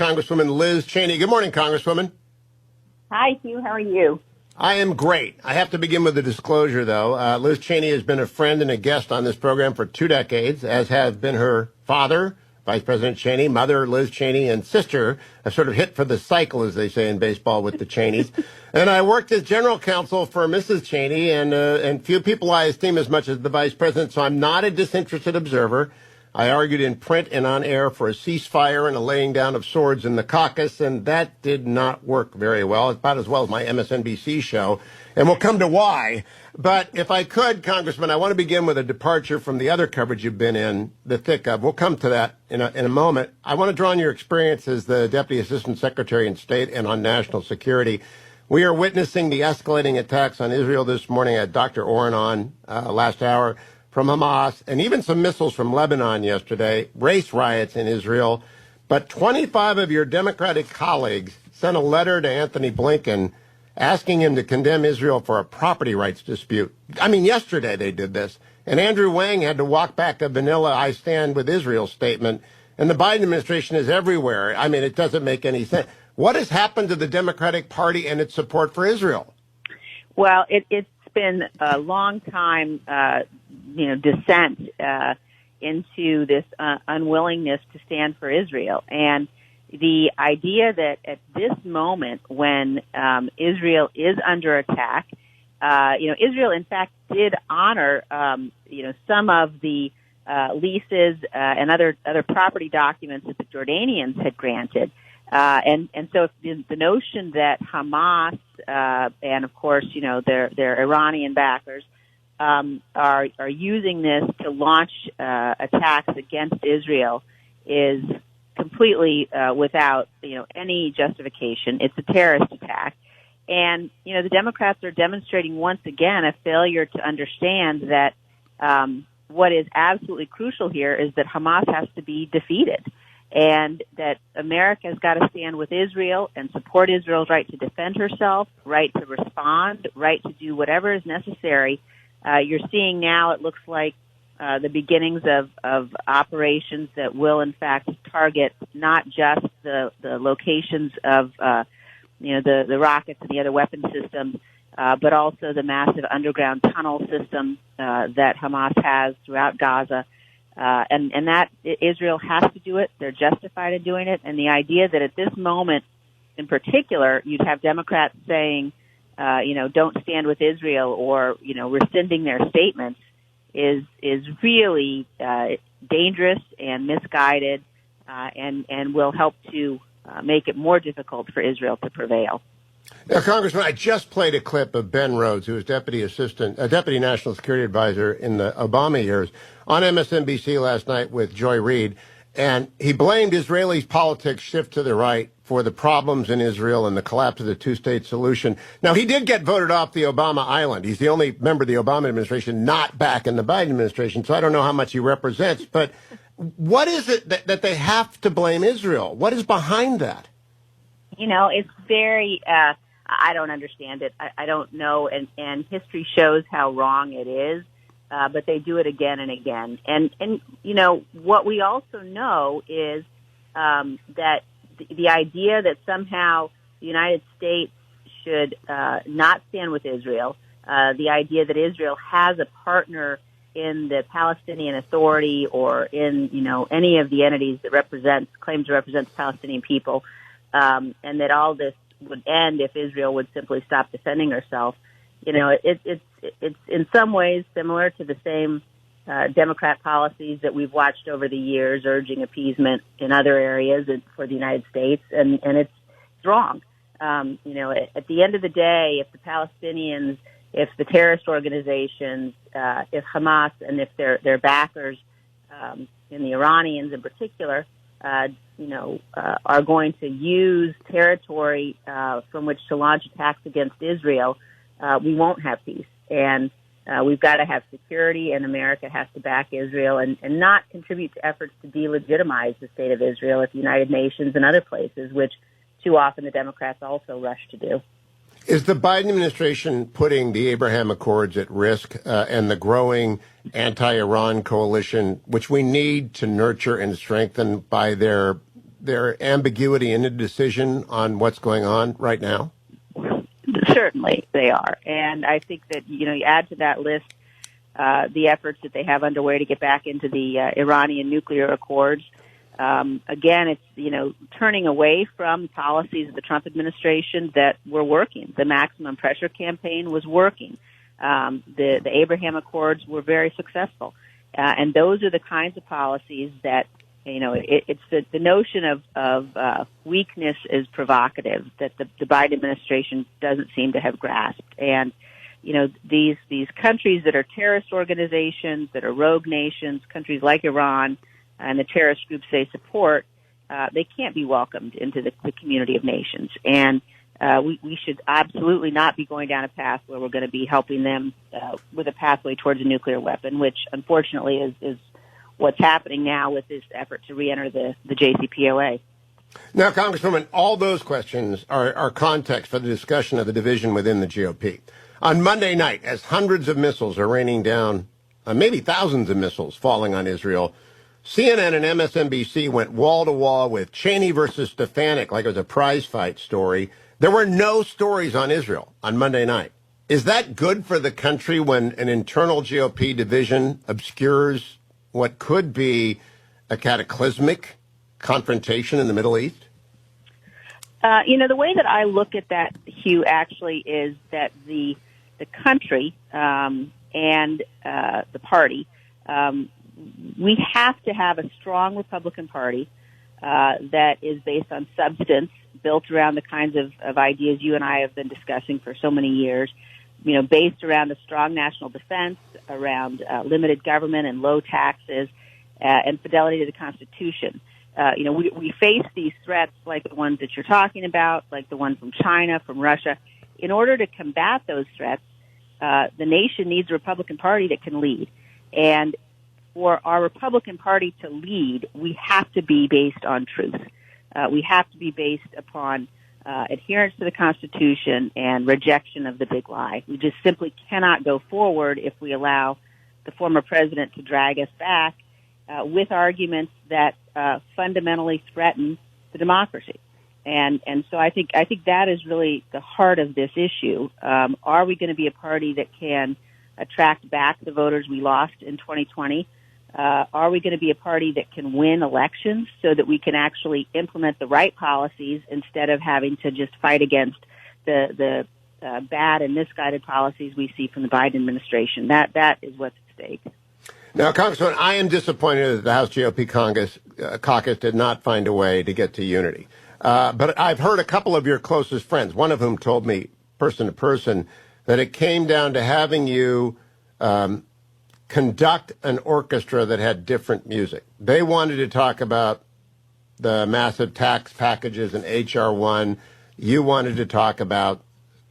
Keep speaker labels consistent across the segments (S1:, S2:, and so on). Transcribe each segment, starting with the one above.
S1: Congresswoman Liz Cheney. Good morning, Congresswoman.
S2: Hi, Hugh. How are you?
S1: I am great. I have to begin with a disclosure, though. Liz Cheney has been a friend and a guest on this program for 2 decades, as have been her father, Vice President Cheney, mother Liz Cheney, and sister, a sort of hit for the cycle, as they say in baseball with the Cheneys. And I worked as general counsel for Mrs. Cheney, and few people I esteem as much as the Vice President, so I'm not a disinterested observer. I argued in print and on air for a ceasefire and a laying down of swords in the caucus, and that did not work very well, about as well as my MSNBC show. And we'll come to why. But if I could, Congressman, I want to begin with a departure from the other coverage you've been in the thick of. We'll come to that in a moment. I want to draw on your experience as the Deputy Assistant Secretary in State and on national security. We are witnessing the escalating attacks on Israel this morning. I had Dr. Oren on last hour from Hamas, and even some missiles from Lebanon yesterday, race riots in Israel. But 25 of your Democratic colleagues sent a letter to Anthony Blinken asking him to condemn Israel for a property rights dispute. I mean, yesterday they did this. And Andrew Wang had to walk back a vanilla I stand with Israel statement. And the Biden administration is everywhere. I mean, it doesn't make any sense. What has happened to the Democratic Party and its support for Israel?
S2: Well, it's been a long time, descent into this unwillingness to stand for Israel. And the idea that at this moment when Israel is under attack, Israel, in fact, did honor, some of the leases and other property documents that the Jordanians had granted. And so the notion that Hamas and of course, their Iranian backers are using this to launch attacks against Israel is completely without any justification. It's a terrorist attack, and the Democrats are demonstrating once again a failure to understand that what is absolutely crucial here is that Hamas has to be defeated. And that America has got to stand with Israel and support Israel's right to defend herself, right to respond, right to do whatever is necessary. You're seeing now, it looks like, the beginnings of operations that will, in fact, target not just the locations of, the rockets and the other weapon systems, but also the massive underground tunnel system that Hamas has throughout Gaza. And that Israel has to do it. They're justified in doing it. And the idea that at this moment, in particular, you'd have Democrats saying, don't stand with Israel or, rescinding their statements is really dangerous and misguided and will help to make it more difficult for Israel to prevail.
S1: Now, Congressman, I just played a clip of Ben Rhodes, who was Deputy National Security Advisor in the Obama years, on MSNBC last night with Joy Reid, and he blamed Israeli politics shift to the right for the problems in Israel and the collapse of the two-state solution. Now, he did get voted off the Obama island. He's the only member of the Obama administration not back in the Biden administration, so I don't know how much he represents. But what is it that they have to blame Israel? What is behind that?
S2: It's very, I don't understand it. I don't know. And history shows how wrong it is. But they do it again and again. And what we also know is, that the idea that somehow the United States should, not stand with Israel, the idea that Israel has a partner in the Palestinian Authority or in, any of the entities that claim to represent the Palestinian people, and that all this would end if Israel would simply stop defending herself. It's in some ways similar to the same Democrat policies that we've watched over the years, urging appeasement in other areas for the United States, and it's wrong. At the end of the day, if the Palestinians, if the terrorist organizations, if Hamas, and if their backers, and the Iranians in particular, are going to use territory from which to launch attacks against Israel, we won't have peace. And we've got to have security, and America has to back Israel and not contribute to efforts to delegitimize the state of Israel at the United Nations and other places, which too often the Democrats also rush to do.
S1: Is the Biden administration putting the Abraham Accords at risk and the growing anti-Iran coalition, which we need to nurture and strengthen by their their ambiguity in a decision on what's going on right now?
S2: Certainly they are. And I think that, you add to that list the efforts that they have underway to get back into the Iranian nuclear accords. Again, it's, turning away from policies of the Trump administration that were working. The maximum pressure campaign was working. The Abraham Accords were very successful. And those are the kinds of policies that, it's the notion of weakness is provocative that the Biden administration doesn't seem to have grasped. And, these countries that are terrorist organizations, that are rogue nations, countries like Iran and the terrorist groups they support, they can't be welcomed into the community of nations. And we should absolutely not be going down a path where we're going to be helping them with a pathway towards a nuclear weapon, which unfortunately is what's happening now with this effort to reenter the JCPOA.
S1: Now, Congresswoman, all those questions are context for the discussion of the division within the GOP. On Monday night, as hundreds of missiles are raining down, maybe thousands of missiles falling on Israel, CNN and MSNBC went wall to wall with Cheney versus Stefanik like it was a prize fight story. There were no stories on Israel on Monday night. Is that good for the country when an internal GOP division obscures what could be a cataclysmic confrontation in the Middle East?
S2: The way that I look at that, Hugh, actually is that the country and the party, we have to have a strong Republican Party that is based on substance, built around the kinds of ideas you and I have been discussing for so many years, based around a strong national defense, around limited government and low taxes, and fidelity to the Constitution. We face these threats like the ones that you're talking about, like the one from China, from Russia. In order to combat those threats, the nation needs a Republican Party that can lead. And for our Republican Party to lead, we have to be based on truth. We have to be based upon adherence to the Constitution and rejection of the big lie. We just simply cannot go forward if we allow the former president to drag us back with arguments that fundamentally threaten the democracy. And so I think that is really the heart of this issue. Are we going to be a party that can attract back the voters we lost in 2020? Are we going to be a party that can win elections so that we can actually implement the right policies instead of having to just fight against the bad and misguided policies we see from the Biden administration? That is what's at stake.
S1: Now, Congressman, I am disappointed that the House GOP caucus did not find a way to get to unity. But I've heard a couple of your closest friends, one of whom told me person to person that it came down to having you conduct an orchestra that had different music. They wanted to talk about the massive tax packages in H.R. 1. You wanted to talk about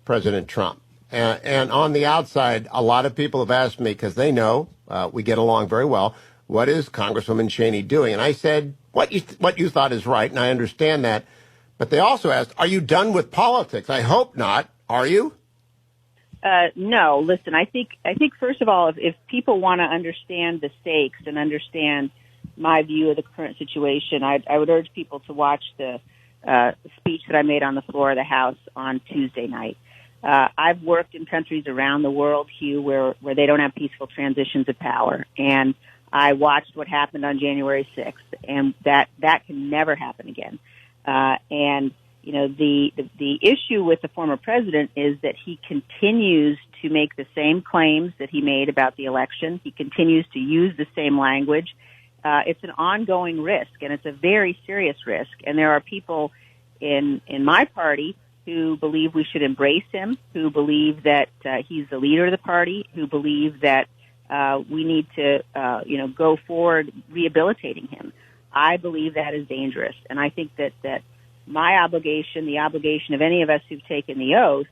S1: President Trump. And on the outside, a lot of people have asked me, because they know we get along very well, what is Congresswoman Cheney doing? And I said, what you thought is right, and I understand that. But they also asked, are you done with politics? I hope not. Are you?
S2: No. Listen, I think first of all, if people want to understand the stakes and understand my view of the current situation, I would urge people to watch the speech that I made on the floor of the House on Tuesday night. I've worked in countries around the world, Hugh, where they don't have peaceful transitions of power. And I watched what happened on January 6th, and that can never happen again. And, the issue with the former president is that he continues to make the same claims that he made about the election. He continues to use the same language. It's an ongoing risk, and it's a very serious risk. And there are people in my party who believe we should embrace him, who believe that he's the leader of the party, who believe that we need to, go forward rehabilitating him. I believe that is dangerous, and I think that my obligation, the obligation of any of us who've taken the oath,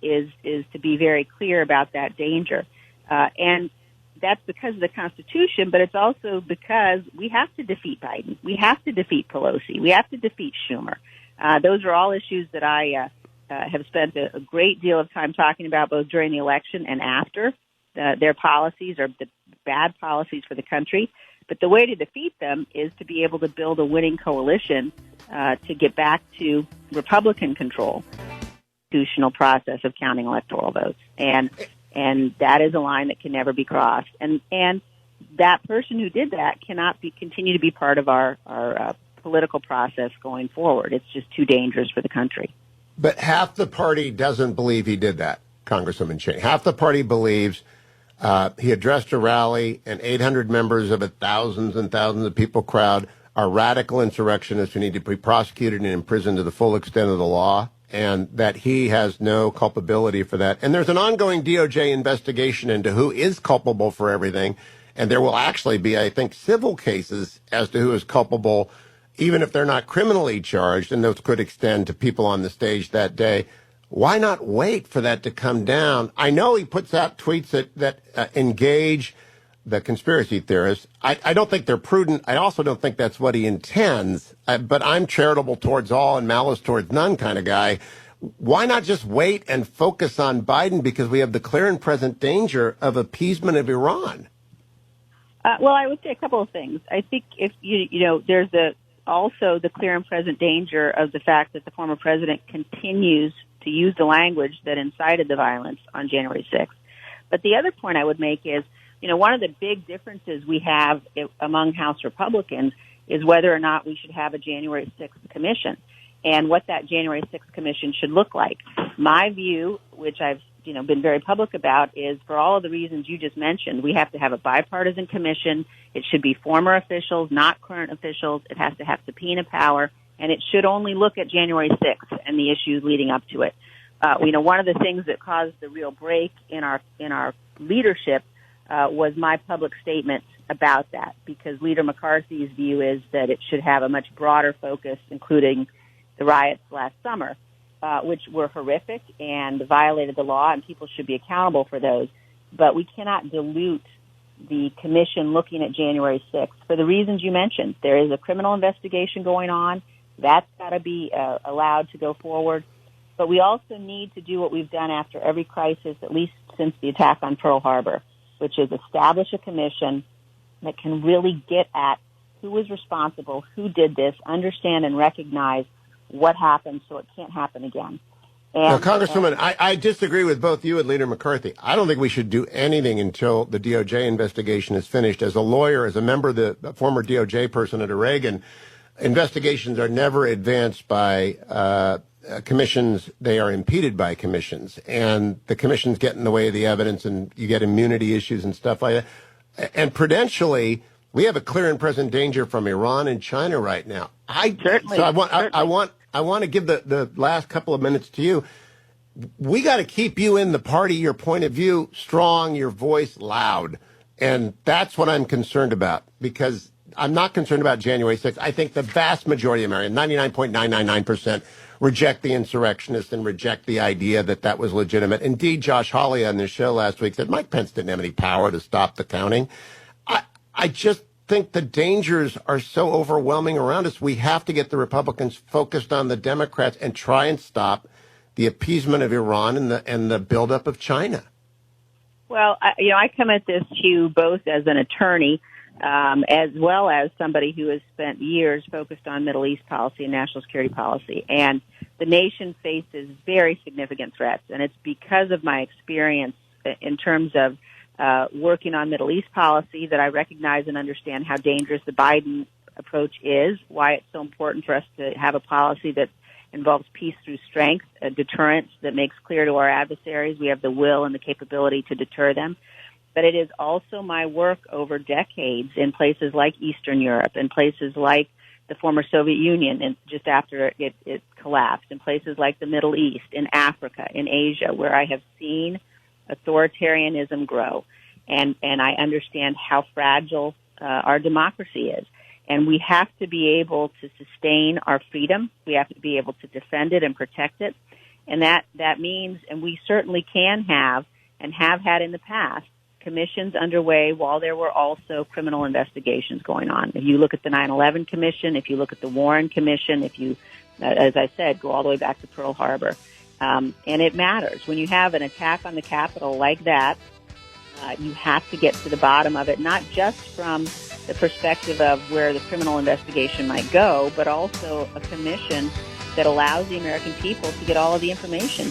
S2: is to be very clear about that danger. And that's because of the Constitution, but it's also because we have to defeat Biden. We have to defeat Pelosi. We have to defeat Schumer. Those are all issues that I have spent a great deal of time talking about both during the election and after. Their policies are the bad policies for the country. But the way to defeat them is to be able to build a winning coalition to get back to Republican control, constitutional process of counting electoral votes. And that is a line that can never be crossed. And that person who did that cannot continue to be part of our political process going forward. It's just too dangerous for the country.
S1: But half the party doesn't believe he did that, Congresswoman Cheney. Half the party believes he addressed a rally, and 800 members of a thousands and thousands of people crowd are radical insurrectionists who need to be prosecuted and imprisoned to the full extent of the law, and that he has no culpability for that. And there's an ongoing DOJ investigation into who is culpable for everything, and there will actually be, I think, civil cases as to who is culpable, even if they're not criminally charged, and those could extend to people on the stage that day. Why not wait for that to come down? I know he puts out tweets that engage the conspiracy theorists. I don't think they're prudent. I also don't think that's what he intends. But I'm charitable towards all and malice towards none kind of guy. Why not just wait and focus on Biden, because we have the clear and present danger of appeasement of Iran?
S2: Well, I would say a couple of things. I think if there's also the clear and present danger of the fact that the former president continues to use the language that incited the violence on January 6th. But the other point I would make is, one of the big differences we have among House Republicans is whether or not we should have a January 6th commission and what that January 6th commission should look like. My view, which I've been very public about, is for all of the reasons you just mentioned, we have to have a bipartisan commission. It should be former officials, not current officials. It has to have subpoena power, and it should only look at January 6th and the issues leading up to it. One of the things that caused the real break in our leadership was my public statement about that, because Leader McCarthy's view is that it should have a much broader focus, including the riots last summer, which were horrific and violated the law, and people should be accountable for those. But we cannot dilute the commission looking at January 6th for the reasons you mentioned. There is a criminal investigation going on. That's got to be allowed to go forward. But we also need to do what we've done after every crisis, at least since the attack on Pearl Harbor, which is establish a commission that can really get at who was responsible, who did this, understand and recognize what happened so it can't happen again.
S1: Now, Congresswoman, I disagree with both you and Leader McCarthy. I don't think we should do anything until the DOJ investigation is finished. As a lawyer, as a member of the former DOJ person under Reagan, investigations are never advanced by commissions. They are impeded by commissions. And the commissions get in the way of the evidence, and you get immunity issues and stuff like that. And prudentially, we have a clear and present danger from Iran and China right now. I want to give the last couple of minutes to you. We got to keep you in the party, your point of view strong, your voice loud. And that's what I'm concerned about, because I'm not concerned about January 6th. I think the vast majority of Americans, 99.999%, reject the insurrectionists and reject the idea that that was legitimate. Indeed, Josh Hawley on this show last week said Mike Pence didn't have any power to stop the counting. I just think the dangers are so overwhelming around us. We have to get the Republicans focused on the Democrats and try and stop the appeasement of Iran and the buildup of China.
S2: Well, I come at this, Hugh, both as an attorney as well as somebody who has spent years focused on Middle East policy and national security policy. And the nation faces very significant threats, and it's because of my experience in terms of working on Middle East policy that I recognize and understand how dangerous the Biden approach is, why it's so important for us to have a policy that involves peace through strength, a deterrence that makes clear to our adversaries we have the will and the capability to deter them. But it is also my work over decades in places like Eastern Europe, in places like the former Soviet Union and just after it collapsed, in places like the Middle East, in Africa, in Asia, where I have seen authoritarianism grow. And I understand how fragile our democracy is. And we have to be able to sustain our freedom. We have to be able to defend it and protect it. And that means, and we certainly can have and have had in the past, commissions underway while there were also criminal investigations going on. If you look at the 9/11 Commission, if you look at the Warren Commission, if you, as I said, go all the way back to Pearl Harbor. And it matters. When you have an attack on the Capitol like that, you have to get to the bottom of it, not just from the perspective of where the criminal investigation might go, but also a commission that allows the American people to get all of the information